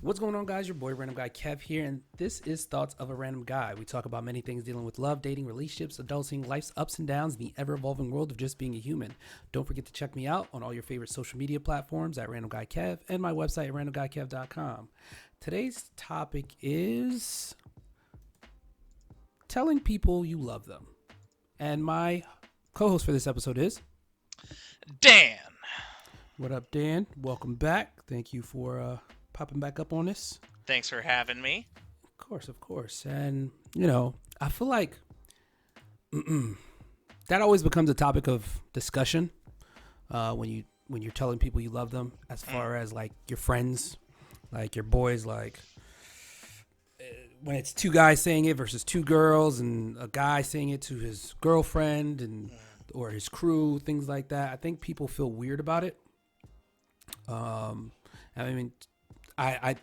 What's going on, guys? Your boy, Random Guy Kev here, and this is Thoughts of a Random Guy. We talk about many things dealing with love, dating, relationships, adulting, life's ups and downs, and the ever evolving world of just being a human. Don't forget to check me out on all your favorite social media platforms at Random Guy Kev and my website at randomguykev.com. Today's topic is telling people you love them. And my co host for this episode is Dan. What up, Dan? Welcome back. Thank you for popping back up on this. Thanks for having me. Of course, of course. And, I feel like that always becomes a topic of discussion when you're telling people you love them, as far as like your friends, like your boys, like when it's two guys saying it versus two girls, and a guy saying it to his girlfriend and or his crew, things like that. I think people feel weird about it. I mean, I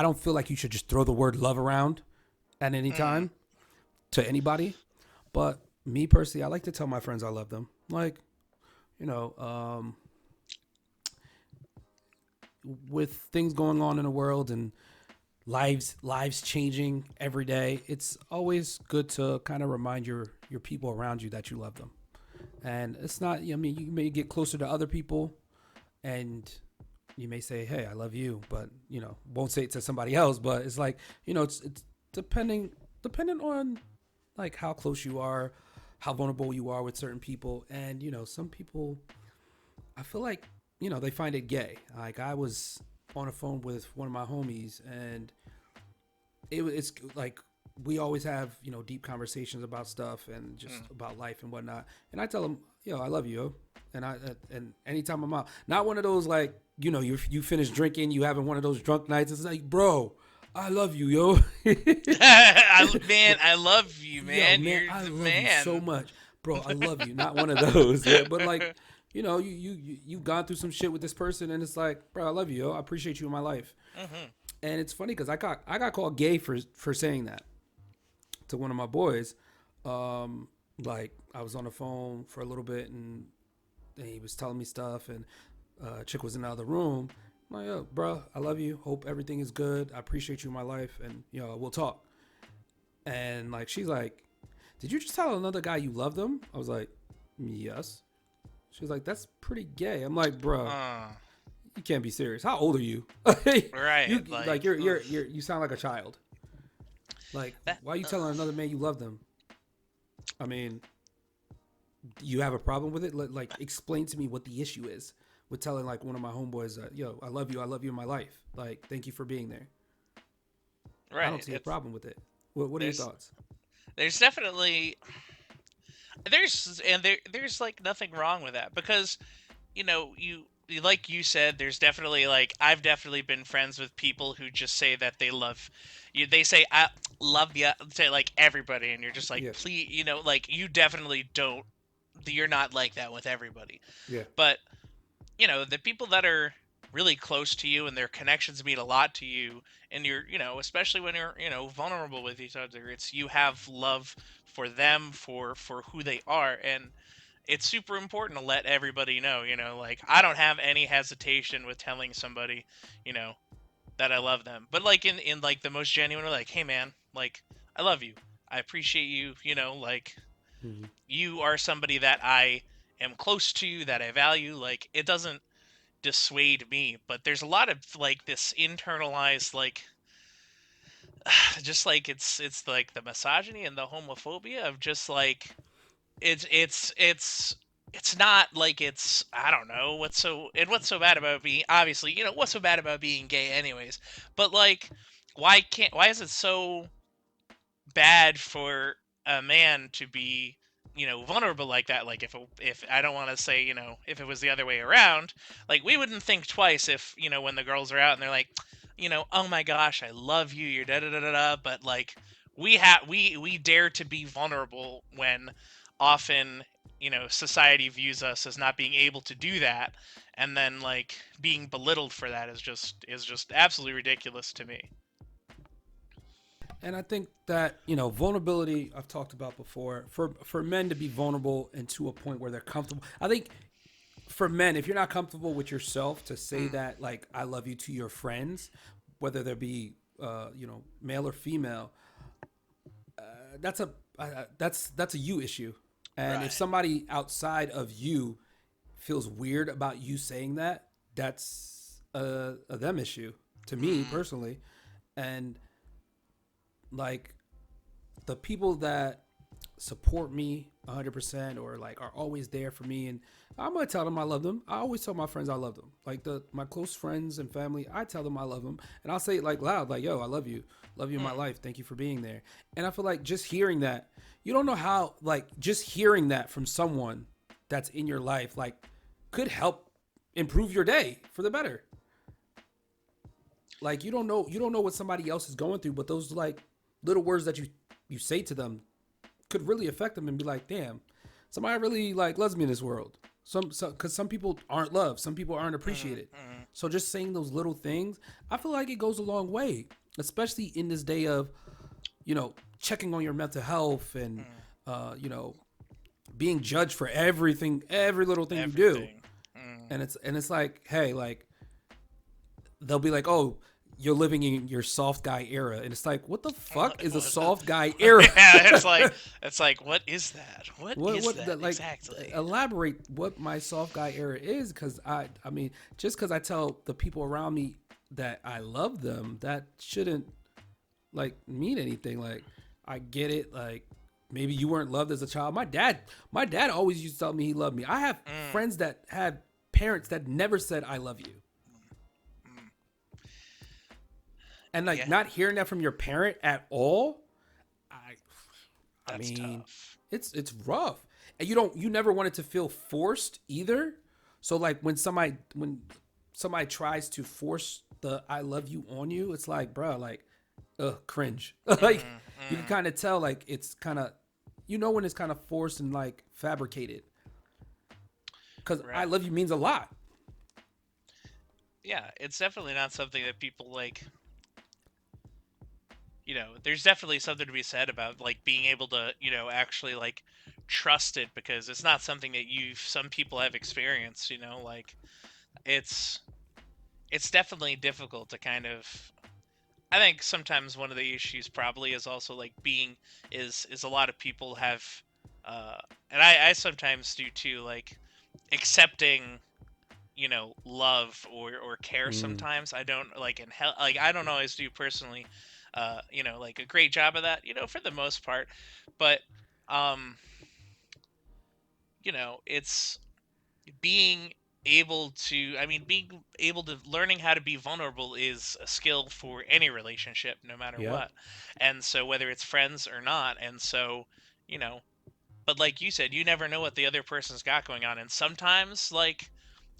don't feel like you should just throw the word love around at any time to anybody. But me personally, I like to tell my friends I love them. Like, with things going on in the world and lives changing every day, it's always good to kind of remind your people around you that you love them. And it's not, I mean, you may get closer to other people and you may say, "Hey, I love you," but won't say it to somebody else. But it's like, it's depending on like how close you are, how vulnerable you are with certain people, and some people, I feel like they find it gay. Like I was on a phone with one of my homies, and it's like we always have deep conversations about stuff and just about life and whatnot. And I tell him, I love you, yo. And anytime I'm out, not one of those like you finish drinking, you having one of those drunk nights. It's like, bro, I love you, yo. I love you, man. Yo, man, You're I the love you man. so much, bro. I love you. Not one of those, yeah, but like you've gone through some shit with this person, and it's like, bro, I love you, yo. I appreciate you in my life. And it's funny because I got called gay for saying that to one of my boys. Like I was on the phone for a little bit, and he was telling me stuff, and chick was in the other room. I'm like, yo, bro, I love you. Hope everything is good. I appreciate you in my life, and we'll talk. And like she's like, did you just tell another guy you love them? I was like, yes. She was like, that's pretty gay. I'm like, bro, you can't be serious. How old are you? Right. You sound like a child. Like, that, why are you telling another man you love them? I mean, you have a problem with it? Like, explain to me what the issue is with telling like one of my homeboys that, yo, I love you in my life. Like, thank you for being there. right. I don't see a problem with it. What are your thoughts? There's definitely there's like nothing wrong with that because like you said, there's definitely like I've definitely been friends with people who just say that they love you. They say I love you to like everybody, and you're just like, Yeah, please, like you definitely don't. You're not like that with everybody, yeah, but the people that are really close to you and their connections mean a lot to you, and you're especially when you're vulnerable with each other, it's you have love for them for who they are, and it's super important to let everybody know, like I don't have any hesitation with telling somebody, you know that I love them, but like in like the most genuine way, like, hey man, like I love you, I appreciate you, like hmm you are somebody that I am close to, that I value. Like it doesn't dissuade me, but there's a lot of like this internalized like just like it's like the misogyny and the homophobia of just like it's not like it's I don't know what's so bad about being obviously what's so bad about being gay anyways, but like why is it so bad for a man to be vulnerable like that? Like if I don't want to say if it was the other way around, like we wouldn't think twice if when the girls are out and they're like oh my gosh, I love you, you're da da da da da, but like we dare to be vulnerable when often society views us as not being able to do that, and then like being belittled for that is just absolutely ridiculous to me. and I think that vulnerability I've talked about before, for men to be vulnerable and to a point where they're comfortable. I think for men, if you're not comfortable with yourself to say Mm, that like I love you to your friends, whether there be male or female, that's a that's a you issue. And if Right. somebody outside of you feels weird about you saying that, that's a them issue to me Mm, personally. And like the people that support me 100% or like are always there for me, and I'm gonna tell them I love them. I always tell my friends I love them, like the my close friends and family. I tell them I love them, and I'll say it like loud, like, yo, I love you in my mm, life, thank you for being there. And I feel like just hearing that, you don't know how, like just hearing that from someone that's in your life like could help improve your day for the better. Like you don't know what somebody else is going through, but those like little words that you say to them could really affect them and be like, damn, somebody really like loves me in this world. Because some people aren't loved, some people aren't mm, appreciated. mm, So just saying those little things, I feel like it goes a long way, especially in this day of checking on your mental health and mm. you know being judged for everything, every little thing you do. Everything. Mm. And it's like, hey, like they'll be like, oh, you're living in your soft guy era, and it's like, what the fuck is a soft guy era? Yeah, it's like what is that? What is what that like exactly? elaborate what my soft guy era is, because I mean, just because I tell the people around me that I love them, that shouldn't like mean anything. Like, I get it, like maybe you weren't loved as a child. My dad always used to tell me he loved me. I have Mm, friends that had parents that never said I love you. mm. And like Yeah, not hearing that from your parent at all, I I that's mean, tough. it's rough. And you never want it to feel forced either. So like when somebody tries to force the I love you on you, it's like, bro, like cringe. Like Mm, you can mm. kind of tell like it's kind of when it's kind of forced and like fabricated, cuz I Right. love you means a lot. Yeah, it's definitely not something that people like. There's definitely something to be said about like being able to, actually like trust it because it's not something that some people have experienced. Like it's it's definitely difficult to kind of. I think sometimes one of the issues probably is also like being is a lot of people have, uh, and I sometimes do too, like accepting love or care. Mm, Sometimes I don't like in hell like I don't always do personally like a great job of that for the most part, but um it's being able to I mean being able to learning how to be vulnerable is a skill for any relationship no matter yep. what. And so whether it's friends or not, and so you know but like you said, you never know what the other person's got going on, and sometimes like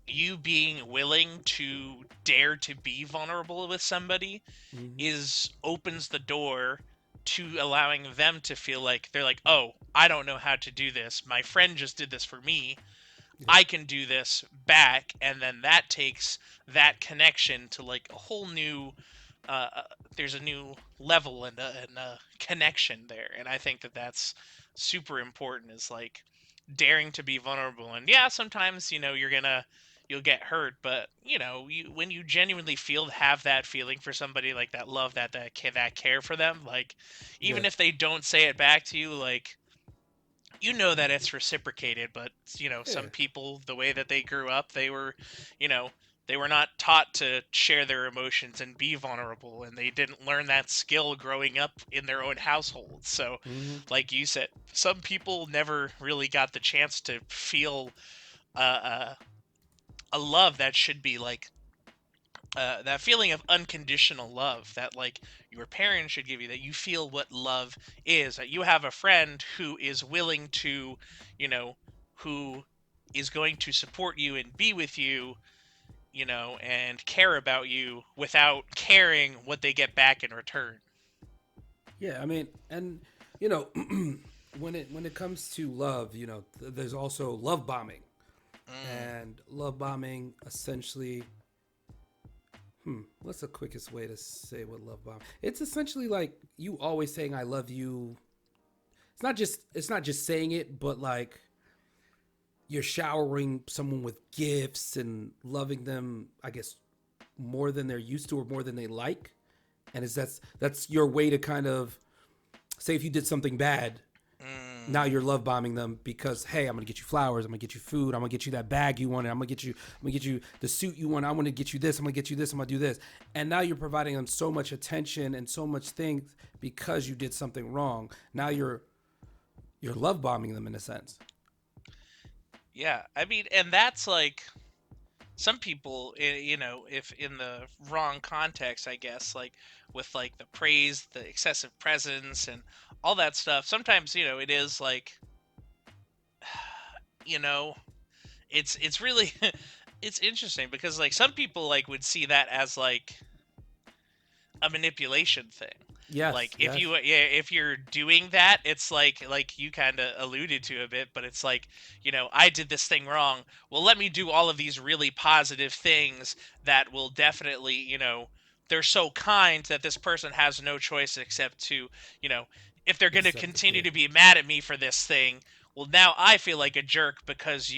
you being willing to dare to be vulnerable with somebody Hmm. is opens the door to allowing them to feel like they're like, oh, I don't know how to do this, my friend just did this for me, Yep. I can do this back. And then that takes that connection to like a whole new there's a new level and a connection there. And I think that that's super important, is like daring to be vulnerable. And yeah, sometimes you'll get hurt, but when you genuinely have that feeling for somebody, like that love, that care for them, like even Yeah. if they don't say it back to you, like that it's reciprocated. But Yeah. some people, the way that they grew up, you know they were not taught to share their emotions and be vulnerable, and they didn't learn that skill growing up in their own household. So Hmm. like you said, some people never really got the chance to feel uh, a love that should be like that feeling of unconditional love that like your parents should give you, that you feel what love is, that you have a friend who is willing to, you know who is going to support you and be with you, and care about you without caring what they get back in return. Yeah, I mean, and you know, when it comes to love, there's also love bombing, Mm, and love bombing essentially, what's the quickest way to say what love bomb? It's essentially like you always saying I love you. It's not just saying it, but like you're showering someone with gifts and loving them, I guess, more than they're used to or more than they like, and is that's your way to kind of say if you did something bad, now Mm, you're love bombing them because hey, I'm gonna get you flowers, I'm gonna get you food, I'm gonna get you that bag you wanted, I'm gonna get you the suit you want, I'm gonna get you this, I'm gonna get you this, I'm gonna do this, and now you're providing them so much attention and so much things because you did something wrong. Now you're love bombing them in a sense. yeah, I mean, and that's like some people, if in the wrong context, I guess, like with like the praise, the excessive presence, and all that stuff. Sometimes, it is like, you know, it's really it's interesting because like some people like would see that as like a manipulation thing. Yes, Like if yes, if you're doing that, it's like you kind of alluded to a bit, but it's like, I did this thing wrong. Well, let me do all of these really positive things that will definitely, they're so kind that this person has no choice except to, you know, if they're going to accept it. continue Yeah. to be mad at me for this thing, well, now I feel like a jerk because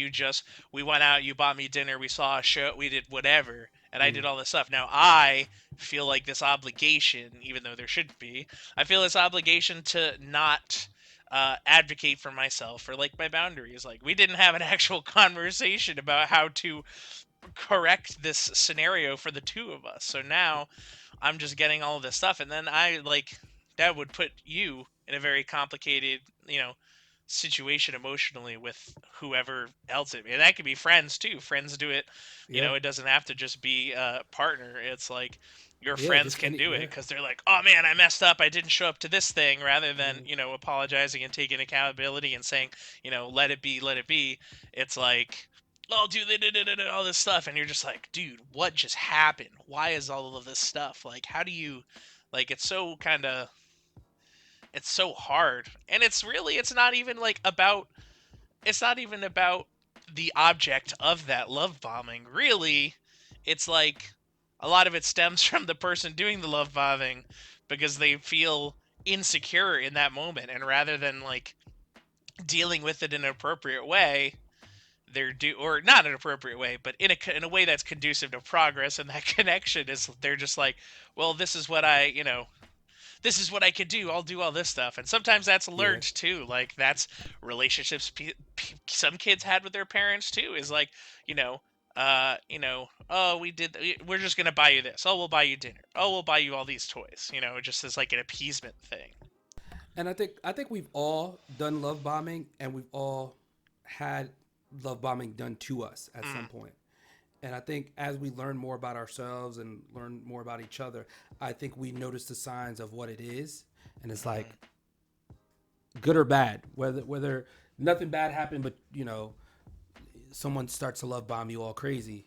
we went out, you bought me dinner, we saw a show, we did whatever, and I Mm. did all this stuff. Now I feel like this obligation, even though there shouldn't be, I feel this obligation to not advocate for myself or like my boundaries. Like we didn't have an actual conversation about how to correct this scenario for the two of us. So now I'm just getting all of this stuff, and then I like that would put you in a very complicated, situation emotionally with whoever else it. And that could be friends too. Friends do it. Yeah. It doesn't have to just be a partner. It's like your Yeah, friends just can any do it yeah. because they're like, oh man, I messed up. I didn't show up to this thing, rather than Mm. apologizing and taking accountability and saying, let it be, let it be. It's like, oh, dude, they did all this stuff, and you're just like, dude, what just happened? Why is all of this stuff? Like, how do you, like, it's so hard, and it's not even like about, it's not even about the object of that love bombing. Really, it's like a lot of it stems from the person doing the love bombing because they feel insecure in that moment, and rather than like dealing with it in an appropriate way, they're or not an appropriate way, but in a way that's conducive to progress and that connection is, they're just like, well, this is what this is what I could do. I'll do all this stuff, and sometimes that's Yeah. learned too. Like that's relationships some kids had with their parents too. Is like, oh, we're just gonna buy you this. Oh, we'll buy you dinner. Oh, we'll buy you all these toys. Just as like an appeasement thing. And I think we've all done love bombing and we've all had love bombing done to us at some Mm, point. And I think as we learn more about ourselves and learn more about each other, I think we notice the signs of what it is. And it's mm, like good or bad, whether nothing bad happened, but someone starts to love bomb you all crazy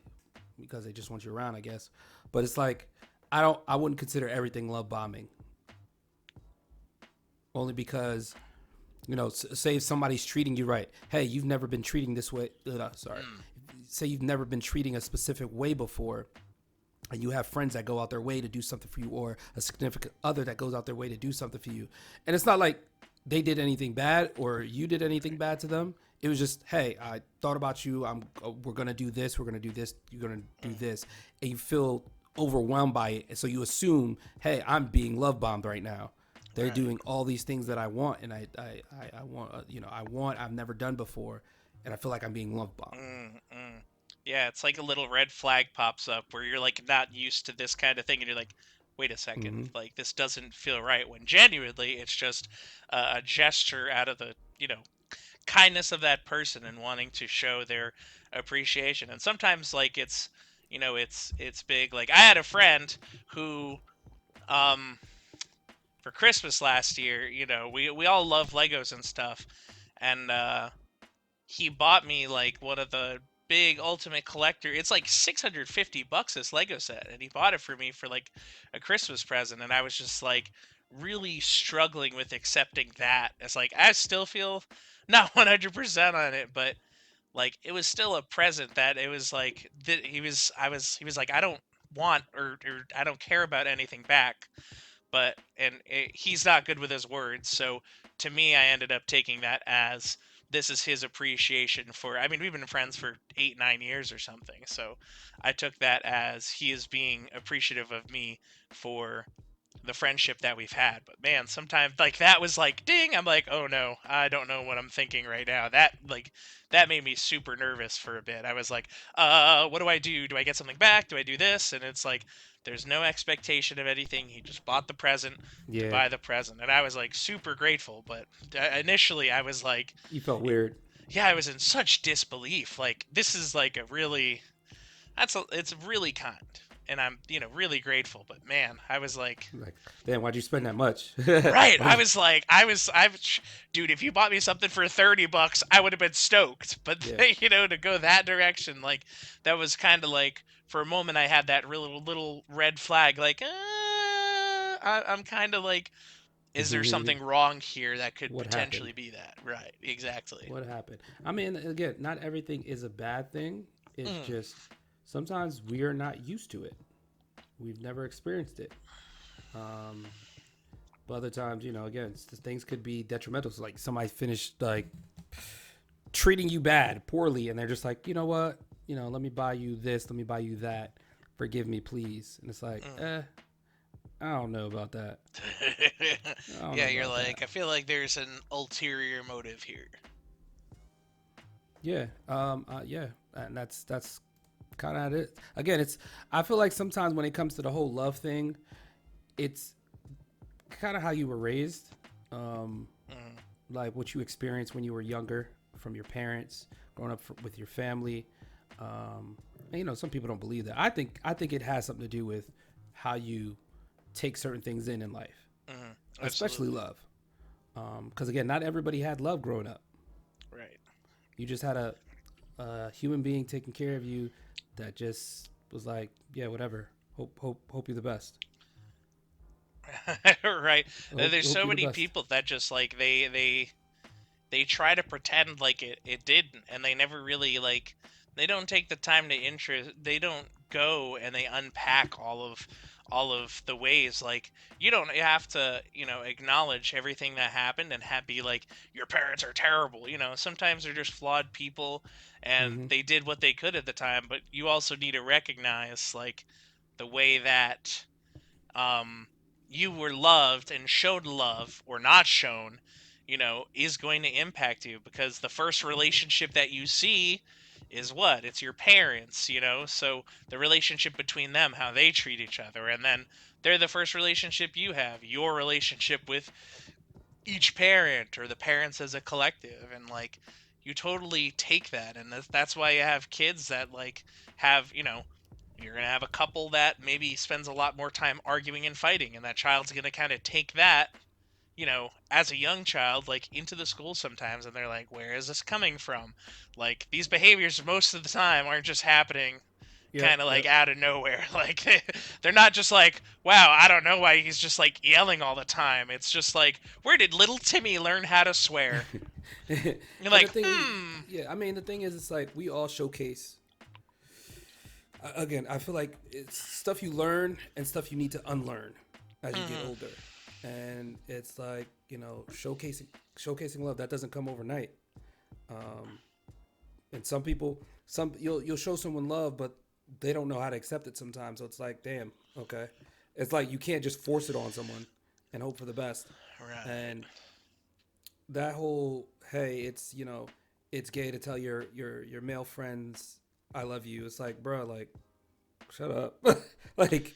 because they just want you around, I guess. But it's like I wouldn't consider everything love bombing only because say if somebody's treating you right. Hey, you've never been treating this way. Sorry. mm, Say you've never been treating a specific way before, and you have friends that go out their way to do something for you, or a significant other that goes out their way to do something for you. And it's not like they did anything bad or you did anything bad to them. It was just, hey, I thought about you. We're gonna do this. We're gonna do this. You're gonna do mm. this, and you feel overwhelmed by it. And so you assume, hey, I'm being love bombed right now. They're Right. doing all these things that I want, and I want, I want, I've never done before, and I feel like I'm being love bombed. Mm, mm. Yeah, it's like a little red flag pops up where you're like not used to this kind of thing, and you're like, wait a second, Mm-hmm. like this doesn't feel right. When genuinely, it's just a gesture out of the kindness of that person and wanting to show their appreciation. And sometimes, like it's big. Like I had a friend who, um, for Christmas last year, we all love Legos and stuff, and he bought me like one of the big ultimate collector. It's like 650 bucks this Lego set, and he bought it for me for like a Christmas present, and I was just like really struggling with accepting that. It's like I still feel not 100% on it, but like it was still a present that it was like that he was like, I don't want, or I don't care about anything back, he's not good with his words, so to me I ended up taking that as this is his appreciation for. I mean, we've been friends for 8, 9 years or something. So I took that as he is being appreciative of me for the friendship that we've had. But man, sometimes like that was like ding. I'm like, oh no, I don't know what I'm thinking right now. That made me super nervous for a bit. I was like, what do I do? Do I get something back? Do I do this? And it's like there's no expectation of anything. He just bought the present to Yeah, buy the present, and I was like super grateful. But initially, I was like, you felt weird. yeah, I was in such disbelief. Like this is like a really it's really kind, and I'm really grateful. But man, I was like, Like, damn, why'd you spend that much? right. Why'd you- Dude, if you bought me something for $30, I would have been stoked. But, yeah, to go that direction, like, that was kind of like, for a moment, I had that real little red flag, like, I'm kind of like, is there something wrong here that could what happened? potentially be that? Right, exactly. What happened? I mean, again, not everything is a bad thing. It's Mm, just sometimes we are not used to it. We've never experienced it. Um, but other times, again, things could be detrimental. So, like somebody finished like treating you bad, poorly, and they're just like, you know what? Let me buy you this. Let me buy you that. Forgive me, please. And it's like, mm. I don't know about that. I don't know Yeah, you're about that. like, I feel like there's an ulterior motive here. Yeah. Yeah. And that's kind of it. Again, it's. I feel like sometimes when it comes to the whole love thing, it's kind of how you were raised, um, Mm, like what you experienced when you were younger from your parents, growing up with your family. And, some people don't believe that. I think it has something to do with how you take certain things in life, especially absolutely. love. Because again, not everybody had love growing up. Right. You just had a human being taking care of you that just was like, yeah, whatever. Hope you're the best. Right. There's Hope so you're the many best. people that just like they try to pretend like it didn't, and they never really like they don't take the time to interest. They don't go and they unpack all of the ways. Like you don't have to acknowledge everything that happened and be like your parents are terrible. Sometimes they're just flawed people, and Hmm. they did what they could at the time. But you also need to recognize like the way that um, you were loved and showed love or not shown, is going to impact you because the first relationship that you see is what? It's your parents. So the relationship between them, how they treat each other, and then they're the first relationship you have, your relationship with each parent or the parents as a collective. And like, you totally take that. And that's why you have kids that like have, you're going to have a couple that maybe spends a lot more time arguing and fighting, and that child's going to kind of take that, as a young child, like into the school sometimes, and they're like, where is this coming from? Like, these behaviors most of the time aren't just happening Yep. kind of like Yep. out of nowhere. Like, they're not just like, wow, I don't know why he's just like yelling all the time. It's just like, where did little Timmy learn how to swear? And You're the like, thing is, yeah, I mean, the thing is, it's like we all showcase. Again, I feel like it's stuff you learn and stuff you need to unlearn as you get mm, older, and it's like showcasing love that doesn't come overnight. Um, and some people, you'll show someone love, but they don't know how to accept it sometimes. So it's like, damn, okay, it's like you can't just force it on someone and hope for the best. right. And that whole hey, it's gay to tell your male friends I love you. It's like, bro, like shut up. Like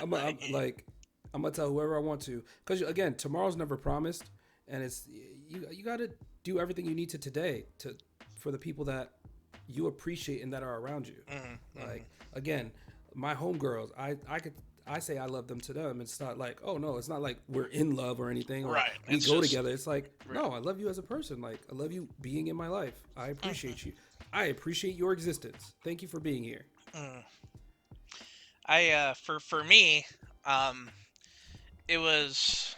I'm like I'm gonna tell whoever I want to because again, tomorrow's never promised, and it's you got to do everything you need to today to for the people that you appreciate and that are around you. Mm, Like mm, again, my homegirls, I say I love them to them. It's not like, oh no, it's not like we're in love or anything or right. we It's go just together. It's like, right. no, I love you as a person. Like I love you being in my life. I Mm, appreciate you. I appreciate your existence. Thank you for being here. mm. For me, um, it was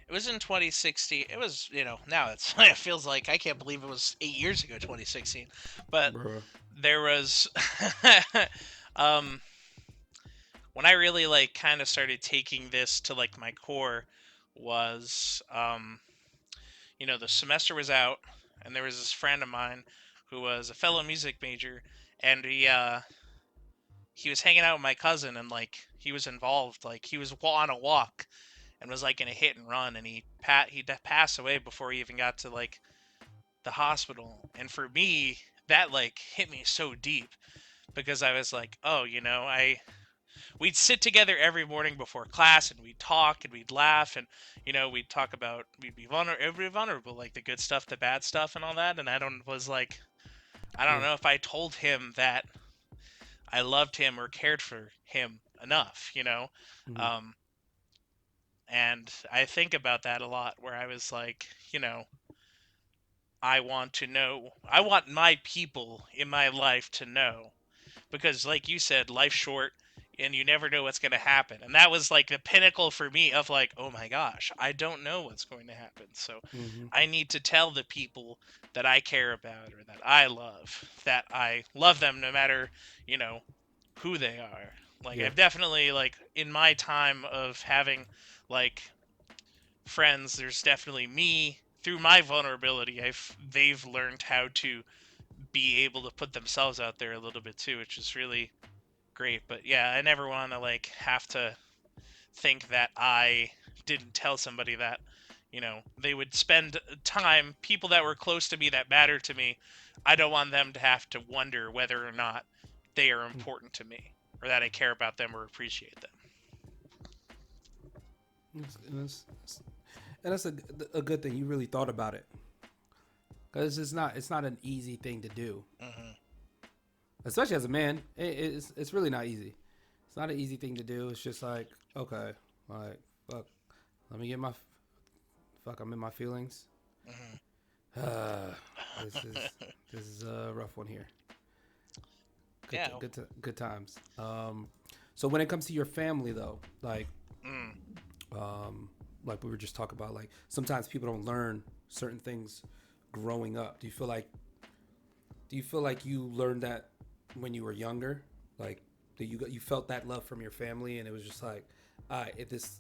it was in 2016. It was, now it's it feels like I can't believe it was 8 years ago, 2016. But Bruh. there was um when I really like kind of started taking this to like my core was the semester was out. The and there was this friend of mine who was a fellow music major, and he was hanging out with my cousin, and like he was involved, like he was on a walk and was like in a hit and run, and passed away before he even got to like the hospital. And for me, that like hit me so deep because I was like, oh, I we'd sit together every morning before class, and we'd talk and we'd laugh, and we'd talk about, we'd be vulnerable, like the good stuff, the bad stuff, and all that. And I don't Yeah. know if I told him that I loved him or cared for him enough, Mm-hmm. um, and I think about that a lot, where I was like, I want my people in my life to know, because like you said, life's short and you never know what's going to happen. And that was like the pinnacle for me of like, oh my gosh, I don't know what's going to happen. So Mm-hmm. I need to tell the people that I care about or that I love them no matter, you know, who they are. Like Yeah. I've definitely like in my time of having like friends, there's definitely me through my vulnerability. They've learned how to be able to put themselves out there a little bit too, which is really great. But yeah, I never want to like have to think that I didn't tell somebody that, they would spend time, people that were close to me that mattered to me. I don't want them to have to wonder whether or not they are important to me or that I care about them or appreciate them. And that's a good thing. You really thought about it, because it's not an easy thing to do, Hmm. especially as a man. It's really not easy. It's not an easy thing to do. It's just like, okay, like, fuck, let me get my fuck. I'm in my feelings. Hmm. Uh, this is this is a rough one here. Yeah. Good times. So when it comes to your family though, Mm. um, like we were just talking about, like sometimes people don't learn certain things growing up. Do you feel like you learned that when you were younger? Like, that you felt that love from your family, and it was just like, if this,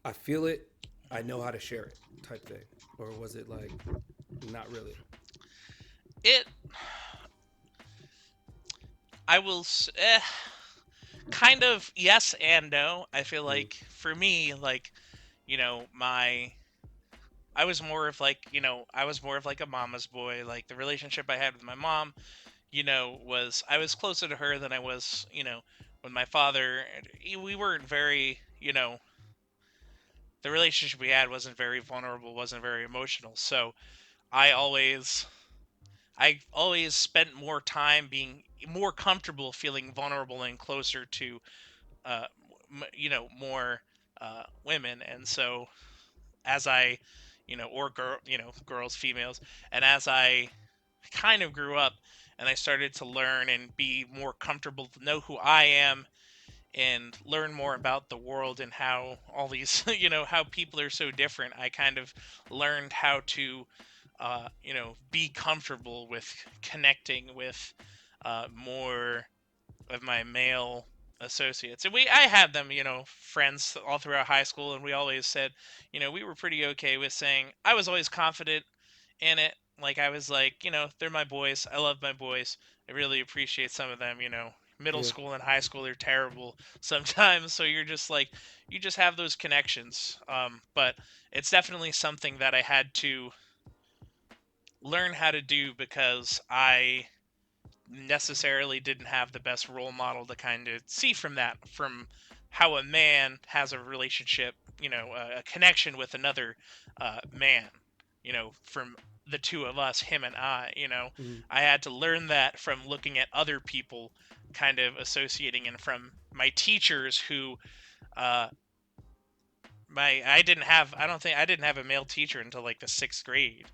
I feel it, I know how to share it, type thing, or was it like not really? It, I will, kind of yes and no. I feel Mm, like for me, like, my I was more of like, I was more of like a mama's boy. Like the relationship I had with my mom, was I was closer to her than I was, with my father. We weren't very, the relationship we had wasn't very vulnerable, wasn't very emotional. So I always, I always spent more time being more comfortable feeling vulnerable and closer to, uh, more women. And so as I, or girls, females, and as I kind of grew up and I started to learn and be more comfortable to know who I am and learn more about the world and how all these, how people are so different, I kind of learned how to, be comfortable with connecting with more of my male associates. And I had them, friends all throughout high school, and we always said, we were pretty okay with saying I was always confident in it. Like I was like, they're my boys. I love my boys. I really appreciate some of them, Middle yeah. school and high school are terrible sometimes, so you're just like you just have those connections. But it's definitely something that I had to learn how to do because I necessarily didn't have the best role model to kind of see from how a man has a relationship, a connection with another man, from the two of us, him and Mm, I had to learn that from looking at other people kind of associating and from my teachers who uh I don't think I didn't have a male teacher until like the 6th grade.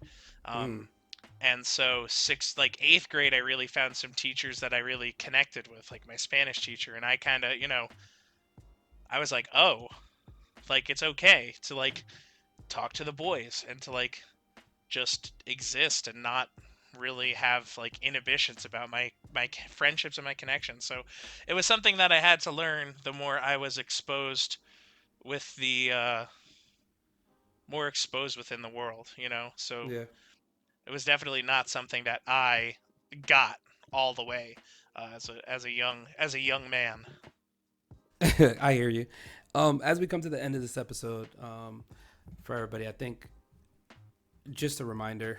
mm, um and so sixth, like 8th grade, I really found some teachers that I really connected with, like my Spanish teacher, and I kind of, I was like, oh, like it's okay to like talk to the boys and to like just exist and not really have like inhibitions about my friendships and my connections. So it was something that I had to learn the more I was exposed with the more exposed within the world. So yeah. it was definitely not something that I got all the way as a young man. I hear you. As we come to the end of this episode, for everybody, I think just a reminder: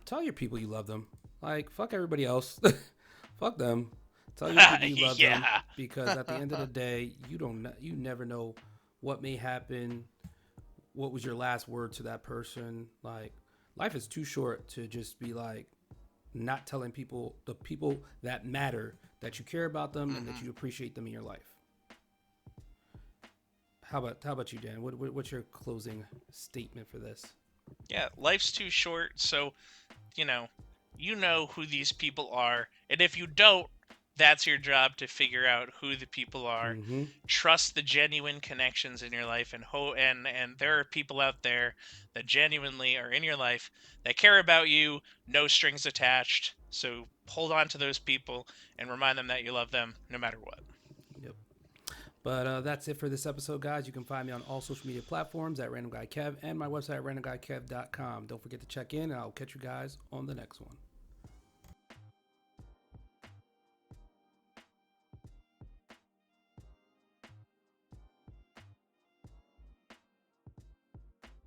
tell your people you love them. Like fuck everybody else, fuck them. Tell your people you love them Yeah. because at the end of the day, you never know what may happen. What was your last word to that person? Like life is too short to just be like not telling people the people that matter that you care about them and that you appreciate them in your life. How about you, Dan? What's your closing statement for this? Yeah, life's too short, so you know, you know who these people are, and if you don't, that's your job to figure out who the people are. Mm-hmm. Trust the genuine connections in your life, and and there are people out there that genuinely are in your life that care about you, no strings attached. So hold on to those people and remind them that you love them no matter what. Yep. But that's it for this episode, guys. You can find me on all social media platforms at Random Guy Kev and my website, randomguykev.com. Don't forget to check in, and I'll catch you guys on the next one.